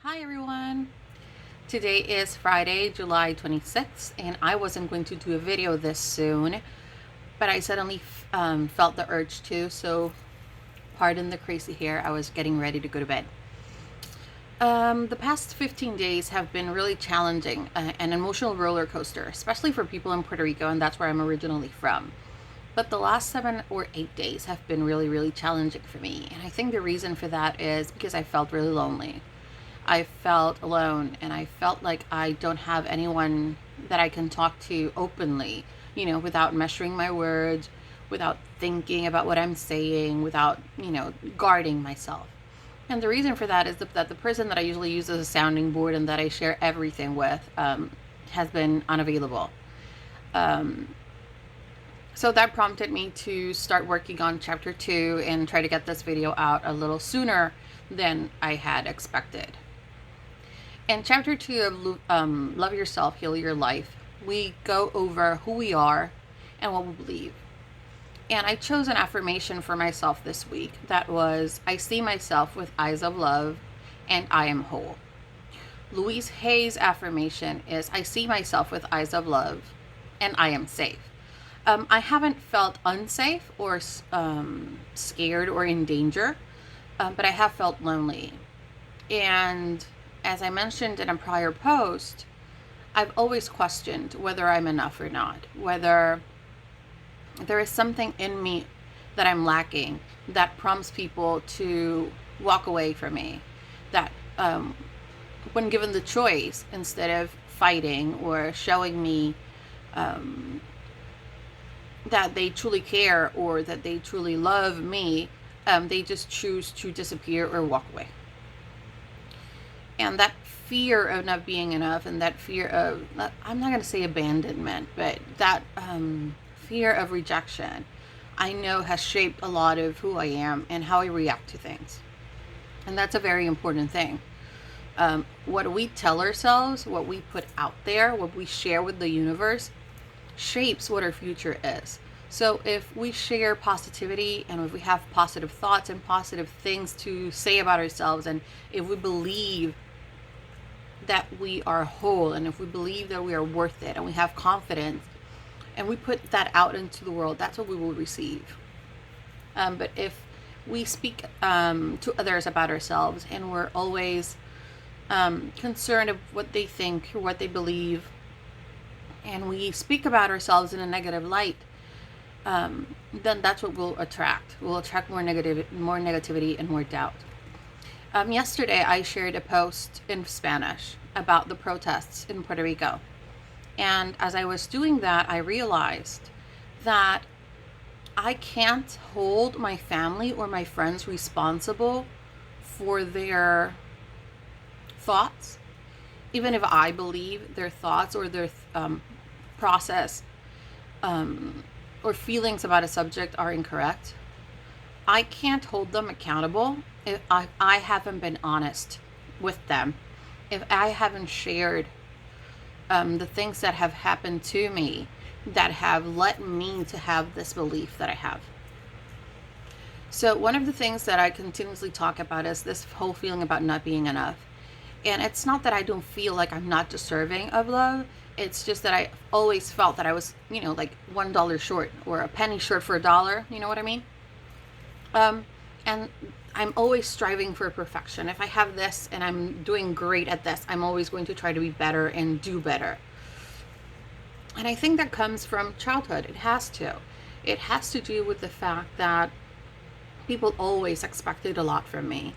Hi everyone! Today is Friday, July 26th, and I wasn't going to do a video this soon, but I suddenly felt the urge to, so pardon the crazy hair, I was getting ready to go to bed. The past 15 days have been really challenging, an emotional roller coaster, especially for people in Puerto Rico, and that's where I'm originally from. But the last 7 or 8 days have been really, really challenging for me, and I think the reason for that is because I felt really lonely. I felt alone, and I felt like I don't have anyone that I can talk to openly, without measuring my words, without thinking about what I'm saying, without, guarding myself. And the reason for that is that the person that I usually use as a sounding board and that I share everything with has been unavailable. So that prompted me to start working on chapter 2 and try to get this video out a little sooner than I had expected. In chapter 2 of Love Yourself, Heal Your Life, we go over who we are and what we believe. And I chose an affirmation for myself this week that was, I see myself with eyes of love and I am whole. Louise Hay's affirmation is, I see myself with eyes of love and I am safe. I haven't felt unsafe or scared or in danger, but I have felt lonely. And as I mentioned in a prior post, I've always questioned whether I'm enough or not, whether there is something in me that I'm lacking that prompts people to walk away from me, that when given the choice, instead of fighting or showing me that they truly care or that they truly love me, they just choose to disappear or walk away. And that fear of not being enough, and that fear of, I'm not going to say abandonment, but that fear of rejection, I know has shaped a lot of who I am and how I react to things. And that's a very important thing. What we tell ourselves, what we put out there, what we share with the universe, shapes what our future is. So if we share positivity, and if we have positive thoughts and positive things to say about ourselves, and if we believe that we are whole, and if we believe that we are worth it, and we have confidence, and we put that out into the world, that's what we will receive. But if we speak to others about ourselves, and we're always concerned of what they think or what they believe, and we speak about ourselves in a negative light, then that's what we'll attract. We'll attract more negativity and more doubt. Yesterday, I shared a post in Spanish about the protests in Puerto Rico. And as I was doing that, I realized that I can't hold my family or my friends responsible for their thoughts, even if I believe their thoughts or their process or feelings about a subject are incorrect. I can't hold them accountable if I haven't been honest with them, if I haven't shared the things that have happened to me that have led me to have this belief that I have. So one of the things that I continuously talk about is this whole feeling about not being enough. And it's not that I don't feel like I'm not deserving of love. It's just that I always felt that I was, like $1 short or a penny short for a dollar. You know what I mean? And I'm always striving for perfection. If I have this and I'm doing great at this, I'm always going to try to be better and do better. And I think that comes from childhood. It has to. It has to do with the fact that people always expected a lot from me.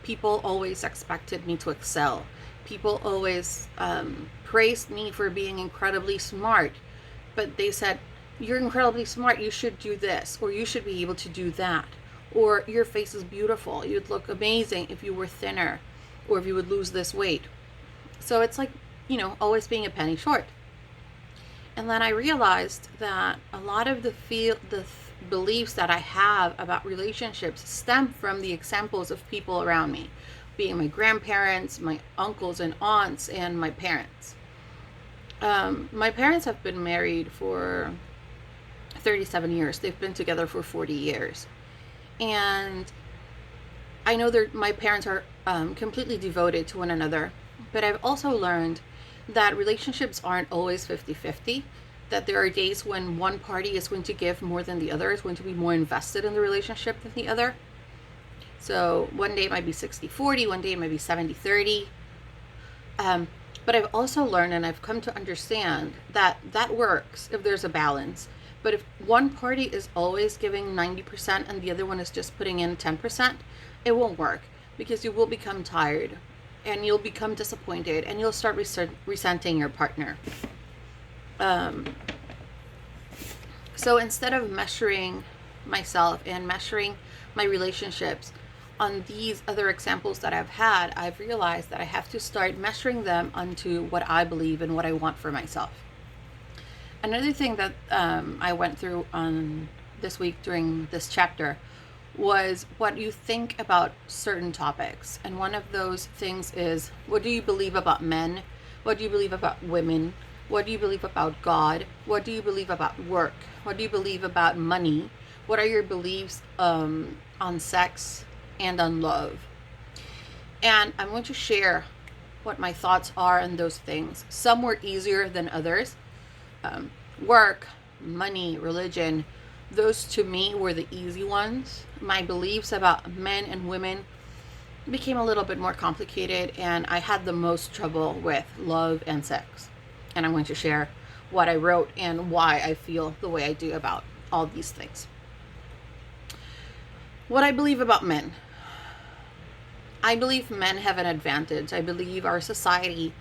People always expected me to excel. People always praised me for being incredibly smart. But they said, you're incredibly smart, you should do this, or you should be able to do that. Or your face is beautiful, you'd look amazing if you were thinner, or if you would lose this weight. So it's like, always being a penny short. And then I realized that a lot of the beliefs that I have about relationships stem from the examples of people around me, being my grandparents, my uncles and aunts, and my parents. My parents have been married for 37 years. They've been together for 40 years. And I know my parents are completely devoted to one another. But I've also learned that relationships aren't always 50-50, that there are days when one party is going to give more than the other, is going to be more invested in the relationship than the other. So one day it might be 60-40, one day it might be 70-30. But I've also learned, and I've come to understand, that that works if there's a balance. But if one party is always giving 90% and the other one is just putting in 10%, it won't work, because you will become tired and you'll become disappointed and you'll start resenting your partner. So instead of measuring myself and measuring my relationships on these other examples that I've had, I've realized that I have to start measuring them onto what I believe and what I want for myself. Another thing that I went through on this week during this chapter was what you think about certain topics. And one of those things is, what do you believe about men? What do you believe about women? What do you believe about God? What do you believe about work? What do you believe about money? What are your beliefs on sex and on love? And I'm going to share what my thoughts are on those things. Some were easier than others. Work, money, religion, those to me were the easy ones. My beliefs about men and women became a little bit more complicated, and I had the most trouble with love and sex. And I'm going to share what I wrote and why I feel the way I do about all these things. What I believe about men. I believe men have an advantage. I believe our society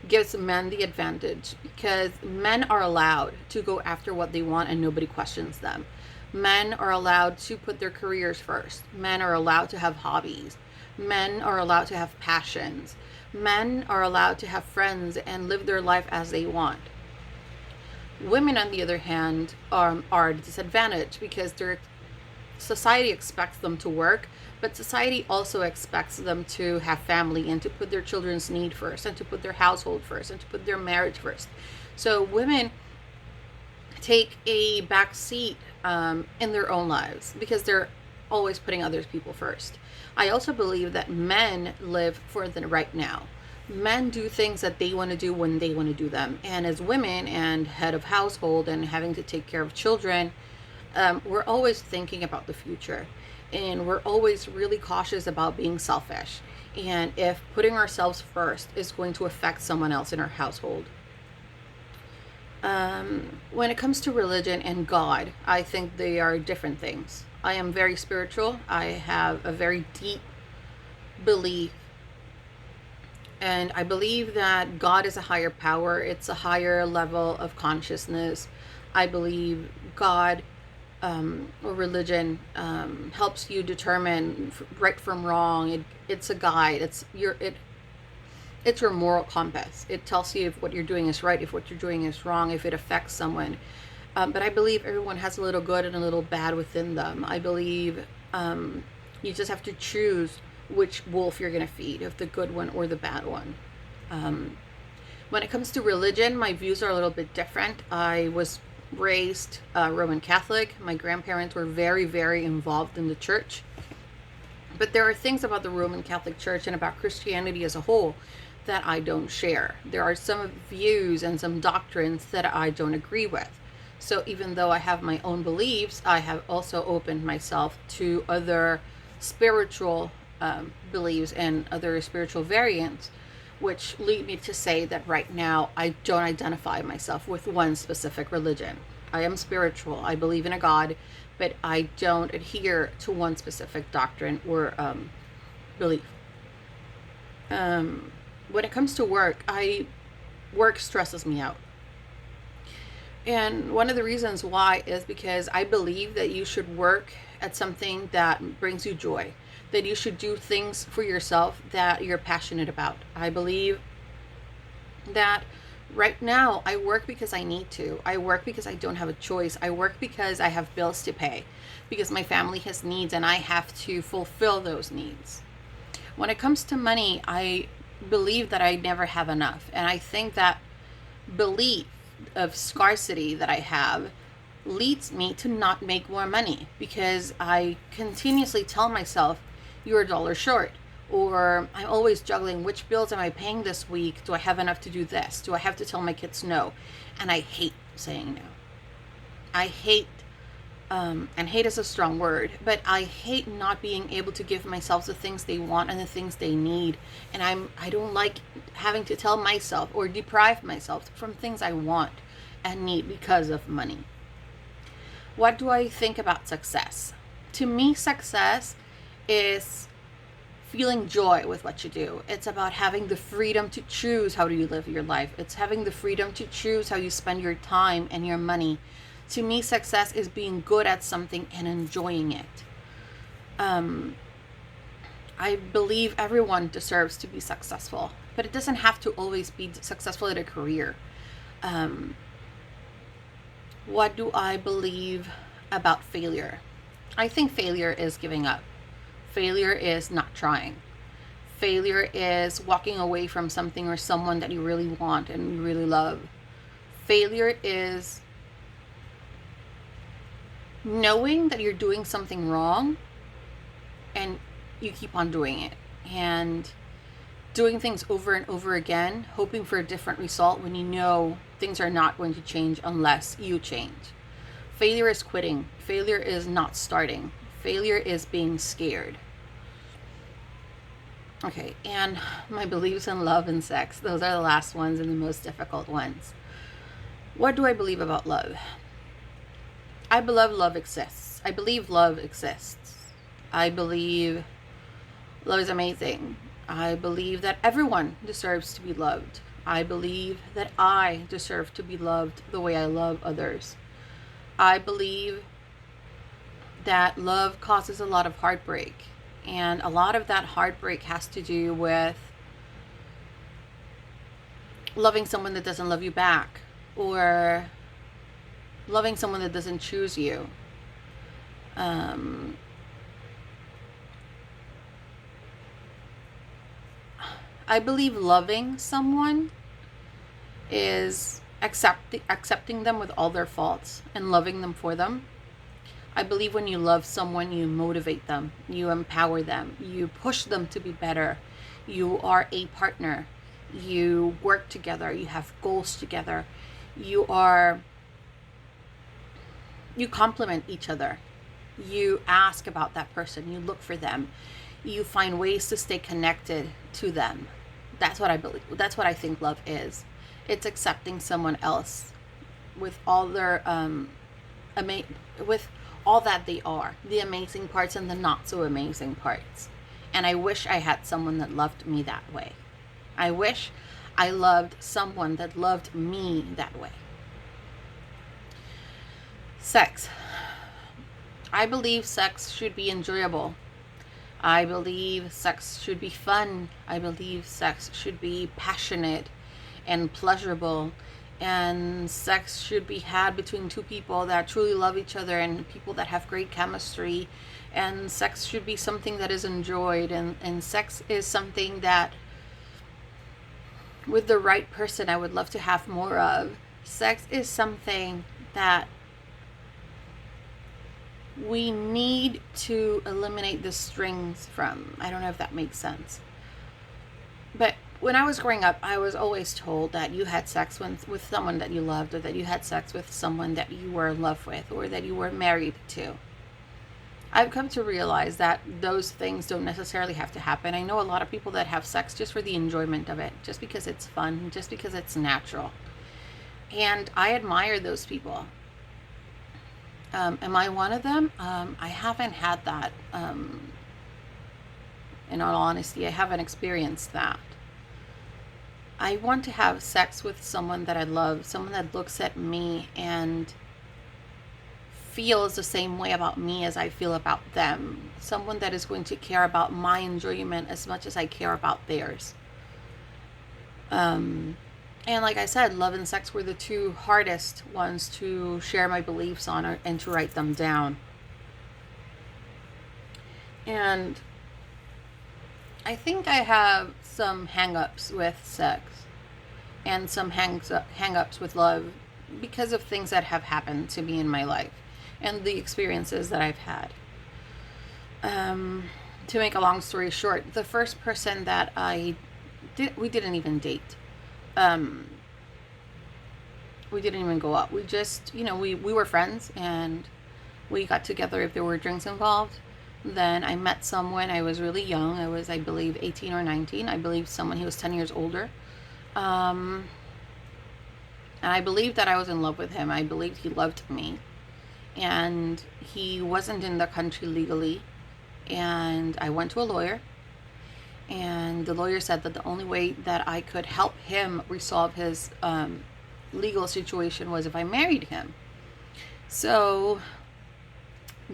gives men the advantage because men are allowed to go after what they want and nobody questions them. Men are allowed to put their careers first. Men are allowed to have hobbies. Men are allowed to have passions. Men are allowed to have friends and live their life as they want. Women, on the other hand, are disadvantaged because their society expects them to work, but society also expects them to have family and to put their children's need first and to put their household first and to put their marriage first. So women take a back seat in their own lives because they're always putting other people first. I also believe that men live for the right now. Men do things that they want to do when they want to do them. And as women and head of household and having to take care of children, we're always thinking about the future. And we're always really cautious about being selfish. And if putting ourselves first is going to affect someone else in our household. When it comes to religion and God, I think they are different things. I am very spiritual. I have a very deep belief. And I believe that God is a higher power. It's a higher level of consciousness. I believe God or religion helps you determine right from wrong. It's a guide. It's your moral compass. It tells you if what you're doing is right, if what you're doing is wrong, if it affects someone. But I believe everyone has a little good and a little bad within them. I believe you just have to choose which wolf you're going to feed, if the good one or the bad one. When it comes to religion, my views are a little bit different. I was raised Roman Catholic. My grandparents were very, very involved in the church. But there are things about the Roman Catholic Church and about Christianity as a whole that I don't share. There are some views and some doctrines that I don't agree with. So even though I have my own beliefs, I have also opened myself to other spiritual beliefs and other spiritual variants, which lead me to say that right now I don't identify myself with one specific religion. I am spiritual. I believe in a God, but I don't adhere to one specific doctrine or belief. When it comes to work, work stresses me out. And one of the reasons why is because I believe that you should work at something that brings you joy, that you should do things for yourself that you're passionate about. I believe that right now I work because I need to. I work because I don't have a choice. I work because I have bills to pay, because my family has needs and I have to fulfill those needs. When it comes to money, I believe that I never have enough. And I think that belief of scarcity that I have leads me to not make more money, because I continuously tell myself, you're $1 short. Or I'm always juggling, which bills am I paying this week? Do I have enough to do this? Do I have to tell my kids no? And I hate saying no. I hate, and hate is a strong word, but I hate not being able to give myself the things they want and the things they need. And I don't like having to tell myself or deprive myself from things I want and need because of money. What do I think about success? To me, success is feeling joy with what you do. It's about having the freedom to choose how do you live your life. It's having the freedom to choose how you spend your time and your money. To me, success is being good at something and enjoying it. I believe everyone deserves to be successful, but it doesn't have to always be successful in a career. What do I believe about failure? I think failure is giving up. Failure is not trying. Failure is walking away from something or someone that you really want and you really love. Failure is knowing that you're doing something wrong and you keep on doing it. And doing things over and over again, hoping for a different result when you know things are not going to change unless you change. Failure is quitting. Failure is not starting. Failure is being scared. Okay, and my beliefs in love and sex. Those are the last ones and the most difficult ones. What do I believe about love? I believe love exists. I believe love exists. I believe love is amazing. I believe that everyone deserves to be loved. I believe that I deserve to be loved the way I love others. I believe that love causes a lot of heartbreak. And a lot of that heartbreak has to do with loving someone that doesn't love you back, or loving someone that doesn't choose you. I believe loving someone is accepting them with all their faults and loving them for them. I believe when you love someone, you motivate them, you empower them, you push them to be better. You are a partner. You work together. You have goals together. You complement each other. You ask about that person. You look for them. You find ways to stay connected to them. That's what I believe. That's what I think love is. It's accepting someone else with all their with all that they are, the amazing parts and the not so amazing parts. And I wish I had someone that loved me that way. I wish I loved someone that loved me that way. Sex. I believe sex should be enjoyable. I believe sex should be fun. I believe sex should be passionate and pleasurable. And sex should be had between two people that truly love each other and people that have great chemistry. And sex should be something that is enjoyed. And sex is something that, with the right person, I would love to have more of. Sex is something that we need to eliminate the strings from. I don't know if that makes sense. But when I was growing up, I was always told that you had sex with someone that you loved, or that you had sex with someone that you were in love with, or that you were married to. I've come to realize that those things don't necessarily have to happen. I know a lot of people that have sex just for the enjoyment of it, just because it's fun, just because it's natural. And I admire those people. Am I one of them? I haven't had that. In all honesty, I haven't experienced that. I want to have sex with someone that I love, someone that looks at me and feels the same way about me as I feel about them. Someone that is going to care about my enjoyment as much as I care about theirs. And like I said, love and sex were the two hardest ones to share my beliefs on and to write them down. And I think I have some hang-ups with sex and some hang-ups with love because of things that have happened to me in my life and the experiences that I've had. To make a long story short, the first person that we didn't even date. Um, we didn't even go out. We just, we were friends and we got together if there were drinks involved. Then I met someone. I was really young. I was, I believe, 18 or 19. I believe someone, he was 10 years older. And I believed that I was in love with him. I believed he loved me. And he wasn't in the country legally. And I went to a lawyer. And the lawyer said that the only way that I could help him resolve his legal situation was if I married him. So,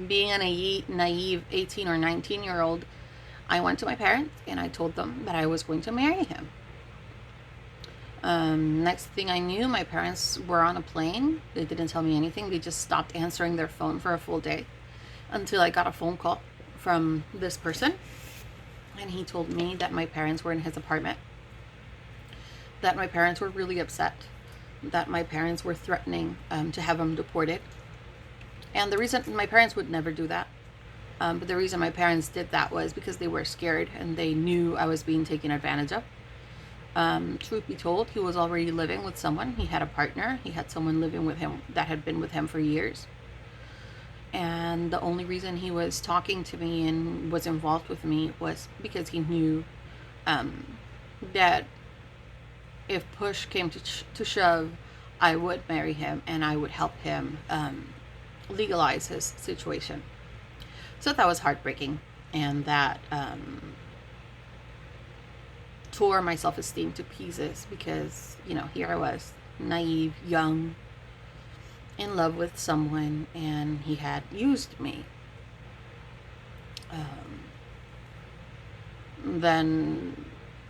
being a naive 18 or 19-year-old, I went to my parents and I told them that I was going to marry him. Next thing I knew, my parents were on a plane. They didn't tell me anything. They just stopped answering their phone for a full day until I got a phone call from this person. And he told me that my parents were in his apartment, that my parents were really upset, that my parents were threatening to have him deported. And the reason my parents would never do that, but the reason my parents did that was because they were scared and they knew I was being taken advantage of. Truth be told, he was already living with someone. He had a partner. He had someone living with him that had been with him for years. And the only reason he was talking to me and was involved with me was because he knew that if push came to shove, I would marry him and I would help him legalize his situation. So that was heartbreaking, and that tore my self-esteem to pieces because, here I was, naive, young, in love with someone, and he had used me. Then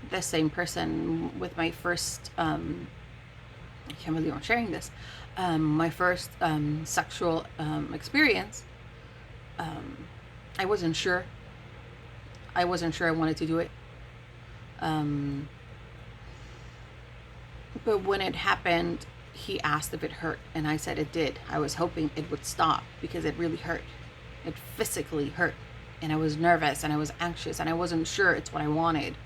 the same person with my first, I can't believe I'm sharing this, my first sexual experience, I wasn't sure. I wanted to do it. But when it happened, he asked if it hurt, and I said it did. I was hoping it would stop because it really hurt. It physically hurt, and I was nervous and I was anxious and I wasn't sure it's what I wanted.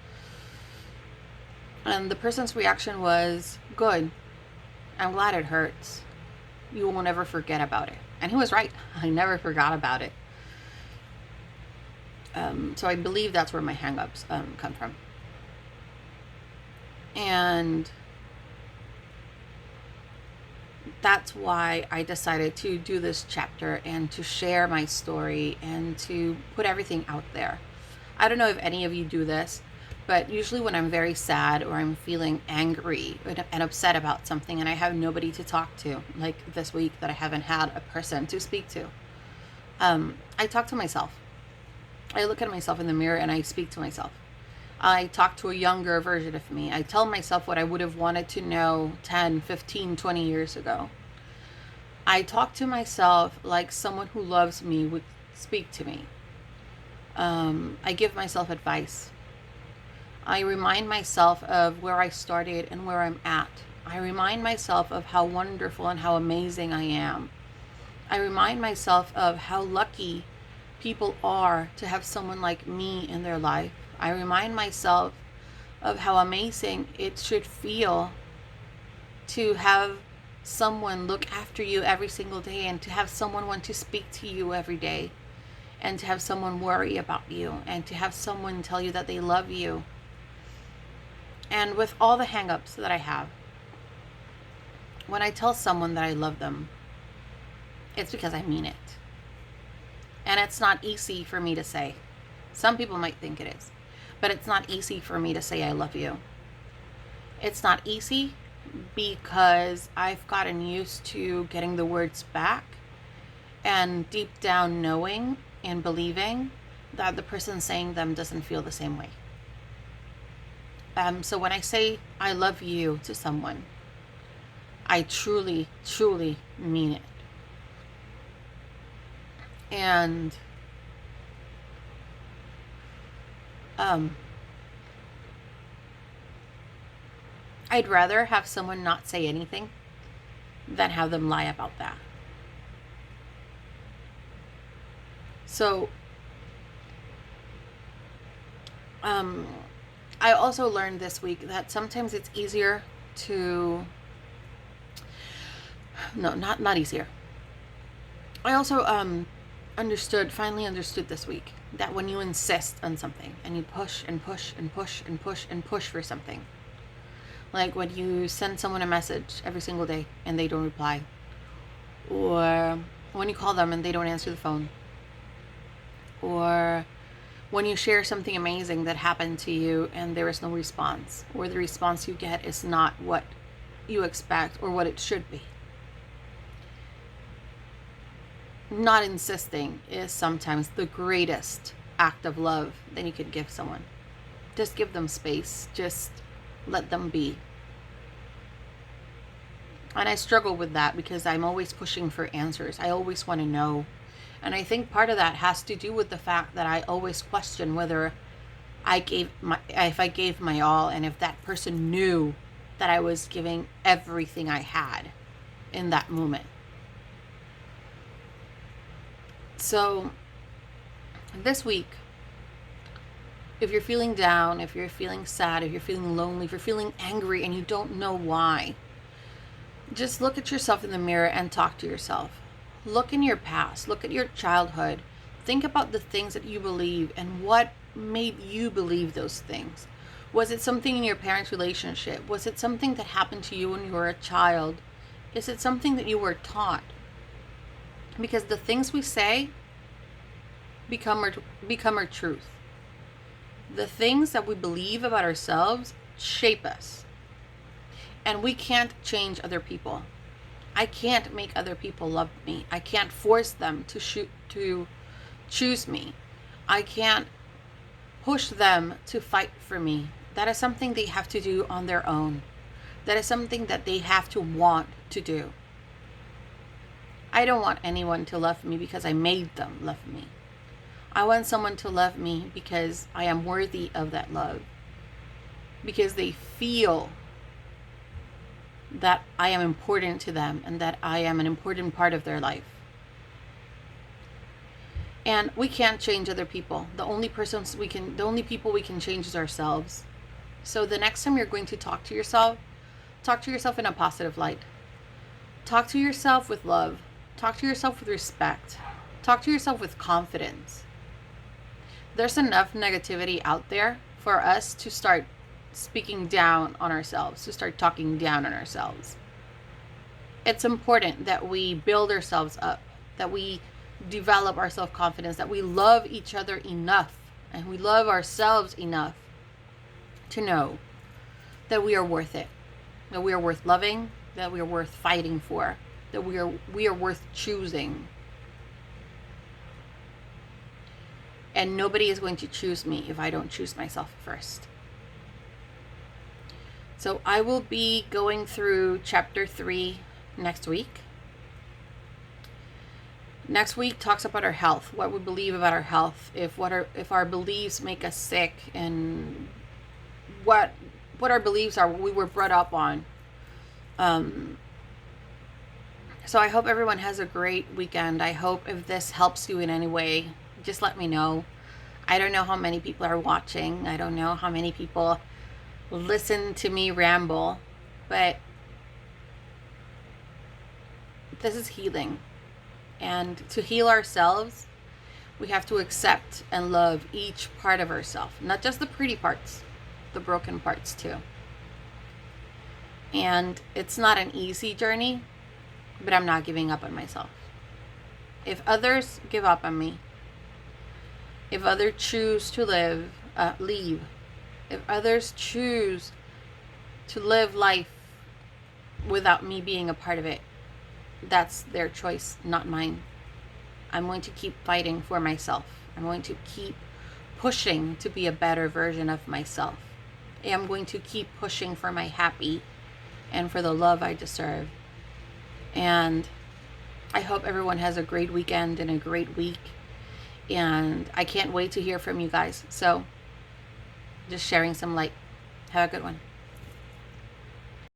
And the person's reaction was, "Good. I'm glad it hurts. You won't ever forget about it." And he was right. I never forgot about it. So I believe that's where my hang-ups come from. And that's why I decided to do this chapter and to share my story and to put everything out there. I don't know if any of you do this, but usually when I'm very sad or I'm feeling angry and upset about something and I have nobody to talk to, like this week that I haven't had a person to speak to, I talk to myself. I look at myself in the mirror and I speak to myself. I talk to a younger version of me. I tell myself what I would have wanted to know 10, 15, 20 years ago. I talk to myself like someone who loves me would speak to me. I give myself advice. I remind myself of where I started and where I'm at. I remind myself of how wonderful and how amazing I am. I remind myself of how lucky people are to have someone like me in their life. I remind myself of how amazing it should feel to have someone look after you every single day and to have someone want to speak to you every day and to have someone worry about you and to have someone tell you that they love you. And with all the hang-ups that I have, when I tell someone that I love them, it's because I mean it. And it's not easy for me to say. Some people might think it is. But it's not easy for me to say I love you. It's not easy because I've gotten used to getting the words back and deep down knowing and believing that the person saying them doesn't feel the same way. So when I say I love you to someone, I truly, truly mean it. And I'd rather have someone not say anything than have them lie about that. So Um, I also learned this week that sometimes it's easier to, no, not easier. I also finally understood this week that when you insist on something and you push and push and push and push and push for something, like when you send someone a message every single day and they don't reply, or when you call them and they don't answer the phone, or when you share something amazing that happened to you and there is no response, or the response you get is not what you expect or what it should be. Not insisting is sometimes the greatest act of love that you could give someone. Just give them space. Just let them be. And I struggle with that because I'm always pushing for answers. I always want to know. And I think part of that has to do with the fact that I always question whether if I gave my all, and if that person knew that I was giving everything I had in that moment. So this week, if you're feeling down, if you're feeling sad, if you're feeling lonely, if you're feeling angry and you don't know why, just look at yourself in the mirror and talk to yourself. Look in your past, look at your childhood. Think about the things that you believe and what made you believe those things. Was it something in your parents' relationship? Was it something that happened to you when you were a child? Is it something that you were taught? Because the things we say become our truth. The things that we believe about ourselves shape us. And we can't change other people. I can't make other people love me. I can't force them to choose me. I can't push them to fight for me. That is something they have to do on their own. That is something that they have to want to do. I don't want anyone to love me because I made them love me. I want someone to love me because I am worthy of that love. Because they feel that I am important to them and that I am an important part of their life. And we can't change other people. The only people we can change is ourselves. So the next time you're going to talk to yourself in a positive light. Talk to yourself with love. Talk to yourself with respect. Talk to yourself with confidence. There's enough negativity out there for us to start speaking down on ourselves, to start talking down on ourselves. It's important that we build ourselves up, that we develop our self-confidence, that we love each other enough and we love ourselves enough to know that we are worth it, that we are worth loving, that we are worth fighting for, that we are worth choosing. And nobody is going to choose me if I don't choose myself first. So I will be going through chapter 3 next week. Next week talks about our health, what we believe about our health, if our beliefs make us sick, and what our beliefs are, what we were brought up on. So I hope everyone has a great weekend. I hope if this helps you in any way, just let me know. I don't know how many people are watching. I don't know how many people listen to me ramble, but this is healing. And to heal ourselves, we have to accept and love each part of ourselves, not just the pretty parts, the broken parts too. And it's not an easy journey, but I'm not giving up on myself. If others give up on me, if others choose to leave, if others choose to live life without me being a part of it, that's their choice, not mine. I'm going to keep fighting for myself. I'm going to keep pushing to be a better version of myself. I'm going to keep pushing for my happy and for the love I deserve. And I hope everyone has a great weekend and a great week. And I can't wait to hear from you guys. So just sharing some light. Have a good one.